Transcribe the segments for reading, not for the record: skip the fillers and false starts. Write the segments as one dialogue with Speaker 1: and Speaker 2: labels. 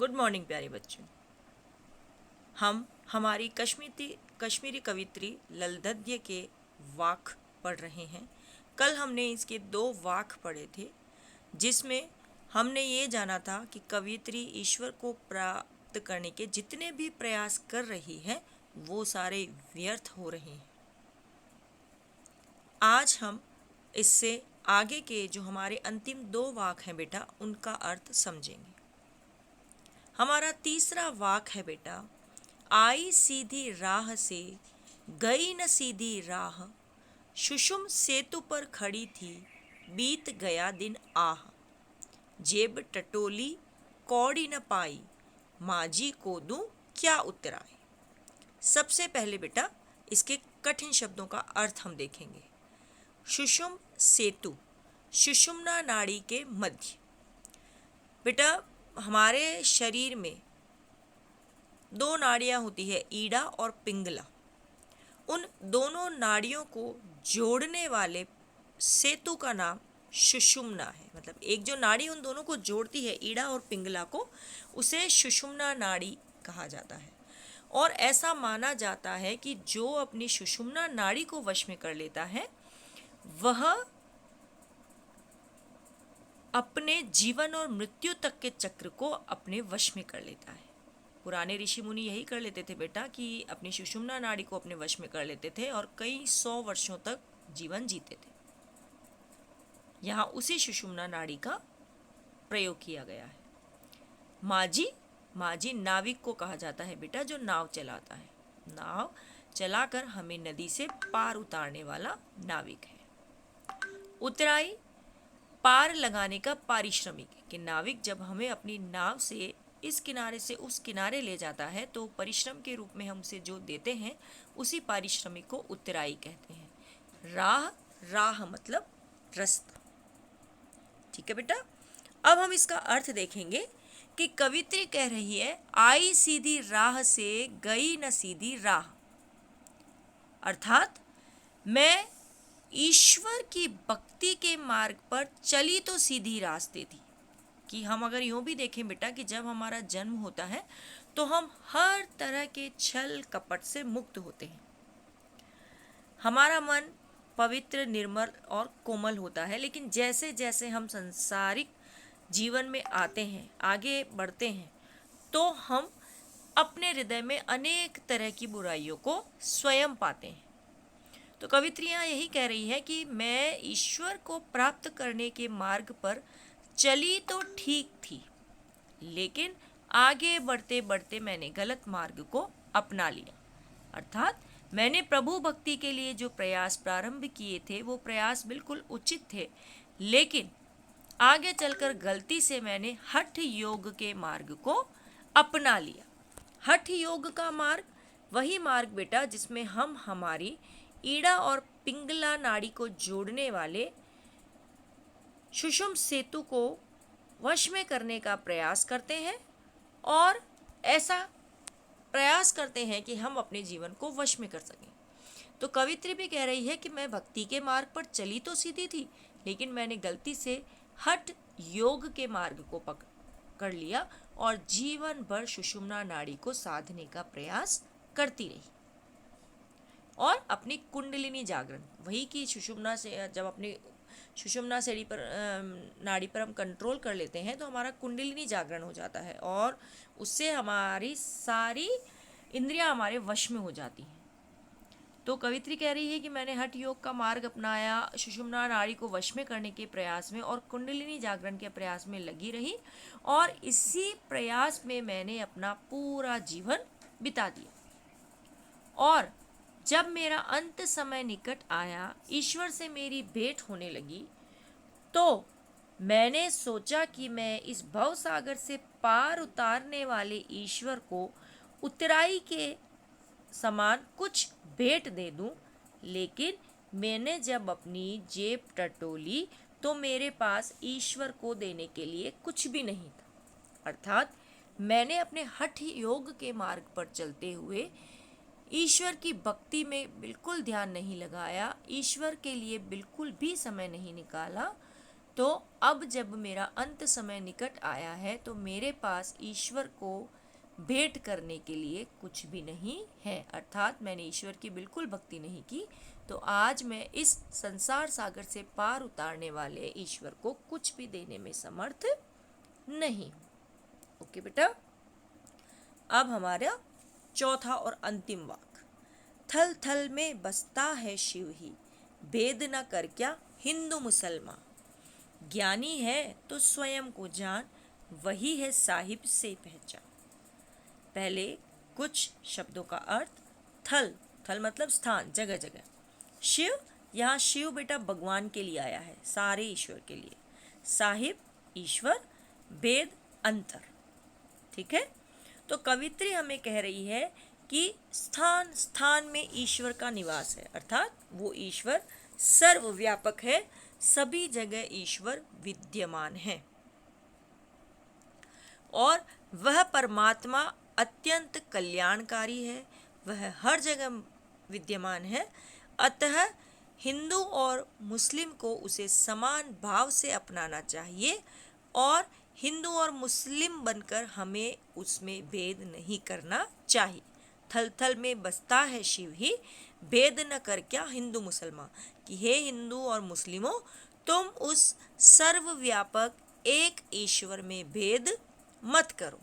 Speaker 1: Good morning प्यारे बच्चों। हम हमारी कश्मीरी कवित्री ललदद्य के वाक पढ़ रहे हैं। कल हमने इसके 2 वाक पढ़े थे, जिसमें हमने ये जाना था कि कवित्री ईश्वर को प्राप्त करने के जितने भी प्रयास कर रही है वो सारे व्यर्थ हो रहे हैं। आज हम इससे आगे के जो हमारे अंतिम 2 वाक हैं बेटा, उनका अर्थ समझेंगे। हमारा तीसरा वाक है बेटा, आई सीधी राह से गई न सीधी राह, सुषुम सेतु पर खड़ी थी बीत गया दिन आह, जेब टटोली कौड़ी न पाई, माजी को दूं क्या उतराए। सबसे पहले बेटा इसके कठिन शब्दों का अर्थ हम देखेंगे। सुषुम सेतु, सुषुम्ना नाड़ी के मध्य। बेटा हमारे शरीर में 2 नाड़ियाँ होती है, ईड़ा और पिंगला। उन दोनों नाड़ियों को जोड़ने वाले सेतु का नाम सुषुम्ना है। मतलब एक जो नाड़ी उन दोनों को जोड़ती है, ईड़ा और पिंगला को, उसे सुषुम्ना नाड़ी कहा जाता है। और ऐसा माना जाता है कि जो अपनी सुषुम्ना नाड़ी को वश में कर लेता है वह अपने जीवन और मृत्यु तक के चक्र को अपने वश में कर लेता है। पुराने ऋषि मुनि यही कर लेते थे बेटा कि अपनी सुषुम्ना नाड़ी को अपने वश में कर लेते थे और कई 100 वर्षों तक जीवन जीते थे। यहाँ उसी सुषुम्ना नाड़ी का प्रयोग किया गया है। माजी नाविक को कहा जाता है बेटा, जो नाव चलाता है। नाव चलाकर हमें नदी से पार उतारने वाला नाविक है। उतराई पार लगाने का पारिश्रमिक है कि नाविक जब हमें अपनी नाव से इस किनारे से उस किनारे ले जाता है तो परिश्रम के रूप में हम उसे जो देते हैं उसी पारिश्रमिक को उतराई कहते हैं। राह मतलब रास्ता। ठीक है बेटा, अब हम इसका अर्थ देखेंगे कि कवित्री कह रही है आई सीधी राह से गई न सीधी राह, अर्थात मैं ईश्वर की भक्ति के मार्ग पर चली तो सीधी रास्ते थी। कि हम अगर यूं भी देखें बेटा कि जब हमारा जन्म होता है तो हम हर तरह के छल कपट से मुक्त होते हैं। हमारा मन पवित्र, निर्मल और कोमल होता है, लेकिन जैसे जैसे हम सांसारिक जीवन में आते हैं, आगे बढ़ते हैं, तो हम अपने हृदय में अनेक तरह की बुराइयों को स्वयं पाते हैं। तो कवित्रियाँ यही कह रही है कि मैं ईश्वर को प्राप्त करने के मार्ग पर चली तो ठीक थी, लेकिन आगे बढ़ते बढ़ते मैंने गलत मार्ग को अपना लिया। अर्थात मैंने प्रभु भक्ति के लिए जो प्रयास प्रारंभ किए थे वो प्रयास बिल्कुल उचित थे, लेकिन आगे चलकर गलती से मैंने हठ योग के मार्ग को अपना लिया। हठ योग का मार्ग वही मार्ग बेटा जिसमें हम हमारी ईड़ा और पिंगला नाड़ी को जोड़ने वाले सुषुम सेतु को वश में करने का प्रयास करते हैं और ऐसा प्रयास करते हैं कि हम अपने जीवन को वश में कर सकें। तो कवित्री भी कह रही है कि मैं भक्ति के मार्ग पर चली तो सीधी थी, लेकिन मैंने गलती से हठ योग के मार्ग को पकड़ लिया और जीवन भर सुषुम्ना नाड़ी को साधने का प्रयास करती रही। और अपनी कुंडलिनी जागरण, वही कि सुषुम्ना से जब अपनी सुषुम्ना नाड़ी पर हम कंट्रोल कर लेते हैं तो हमारा कुंडलिनी जागरण हो जाता है और उससे हमारी सारी इंद्रियां हमारे वश में हो जाती हैं। तो कवित्री कह रही है कि मैंने हठ योग का मार्ग अपनाया, सुषुम्ना नाड़ी को वश में करने के प्रयास में और कुंडलिनी जागरण के प्रयास में लगी रही और इसी प्रयास में मैंने अपना पूरा जीवन बिता दिया। और जब मेरा अंत समय निकट आया, ईश्वर से मेरी भेंट होने लगी, तो मैंने सोचा कि मैं इस भव सागर से पार उतारने वाले ईश्वर को उतराई के समान कुछ भेंट दे दूं, लेकिन मैंने जब अपनी जेब टटोली तो मेरे पास ईश्वर को देने के लिए कुछ भी नहीं था। अर्थात मैंने अपने हठ योग के मार्ग पर चलते हुए ईश्वर की भक्ति में बिल्कुल ध्यान नहीं लगाया, ईश्वर के लिए बिल्कुल भी समय नहीं निकाला, तो अब जब मेरा अंत समय निकट आया है तो मेरे पास ईश्वर को भेंट करने के लिए कुछ भी नहीं है, अर्थात मैंने ईश्वर की बिल्कुल भक्ति नहीं की, तो आज मैं इस संसार सागर से पार उतारने वाले ईश्वर को कुछ भी देने में समर्थ नहीं हूँ। ओके बेटा, अब हमारा चौथा और अंतिम वाक्य, थल थल में बसता है शिव ही, भेद न कर क्या हिंदू मुसलमान, ज्ञानी है तो स्वयं को जान, वही है साहिब से पहचान। पहले कुछ शब्दों का अर्थ, थल, थल मतलब स्थान, जगह जगह। शिव, यहाँ शिव बेटा भगवान के लिए आया है, सारे ईश्वर के लिए। साहिब ईश्वर, भेद अंतर, ठीक है। तो कवित्री हमें कह रही है कि स्थान स्थान में ईश्वर का निवास है, अर्थात वो ईश्वर सर्वव्यापक है, सभी जगह ईश्वर विद्यमान है और वह परमात्मा अत्यंत कल्याणकारी है, वह हर जगह विद्यमान है। अतः हिंदू और मुस्लिम को उसे समान भाव से अपनाना चाहिए और हिंदू और मुस्लिम बनकर हमें उसमें भेद नहीं करना चाहिए। थल थल में बसता है शिव ही, भेद न कर क्या हिंदू मुसलमान, कि हे हिंदू और मुस्लिमों, तुम उस सर्वव्यापक एक ईश्वर में भेद मत करो।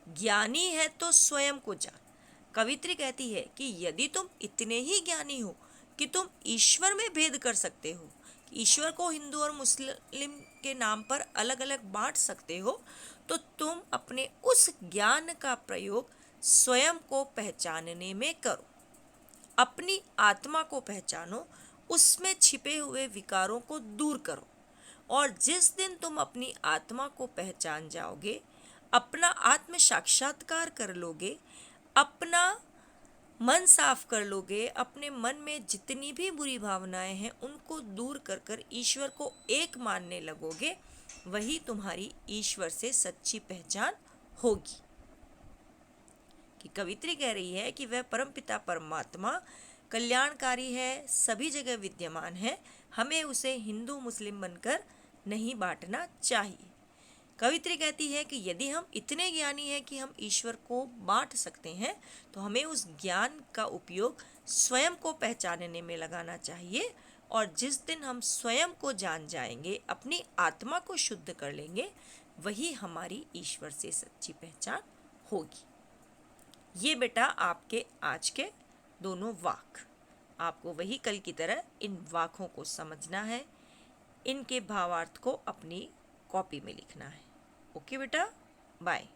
Speaker 1: ज्ञानी है तो स्वयं को जान। कवित्री कहती है कि यदि तुम इतने ही ज्ञानी हो कि तुम ईश्वर में भेद कर सकते हो, ईश्वर को हिंदू और मुस्लिम के नाम पर अलग अलग बांट सकते हो, तो तुम अपने उस ज्ञान का प्रयोग स्वयं को पहचानने में करो। अपनी आत्मा को पहचानो, उसमें छिपे हुए विकारों को दूर करो, और जिस दिन तुम अपनी आत्मा को पहचान जाओगे, अपना आत्म साक्षात्कार कर लोगे, अपना मन साफ कर लोगे, अपने मन में जितनी भी बुरी भावनाएं हैं उनको दूर कर कर ईश्वर को एक मानने लगोगे, वही तुम्हारी ईश्वर से सच्ची पहचान होगी। कि कवित्री कह रही है कि वह परमपिता परमात्मा कल्याणकारी है, सभी जगह विद्यमान है, हमें उसे हिंदू मुस्लिम बनकर नहीं बांटना चाहिए। कवित्री कहती है कि यदि हम इतने ज्ञानी हैं कि हम ईश्वर को बांट सकते हैं, तो हमें उस ज्ञान का उपयोग स्वयं को पहचानने में लगाना चाहिए, और जिस दिन हम स्वयं को जान जाएंगे, अपनी आत्मा को शुद्ध कर लेंगे, वही हमारी ईश्वर से सच्ची पहचान होगी। ये बेटा आपके आज के दोनों वाक्य, आपको वही कल की तरह इन वाक्यों को समझना है, इनके भावार्थ को अपनी कॉपी में लिखना है। ओके बेटा, बाय।